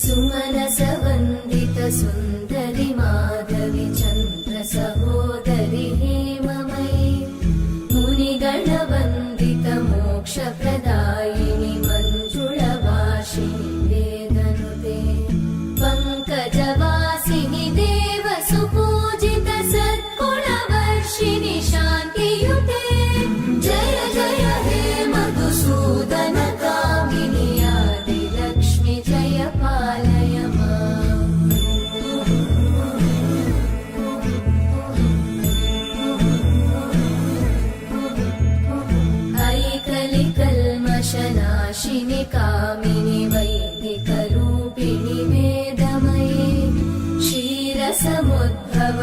सुमनसवन्दित सुन्दरि माधवि चन्द्र सहोदरि हेममयि मुनिगणवन्दित मोक्षप्रदायिनि मञ्जुळवासिनि वेदनुते पङ्कजवासिनि देवसुपूजित सद्गुणवर्षिणि शान्तियुते जय जय हे मधुसूदन कामिनि आदिलक्ष्मि जय पालय माम्। ऐकलिकल्मषनाशिनि कामिनि वैदिकरूपिणि वेदमये क्षीरसमुद्भव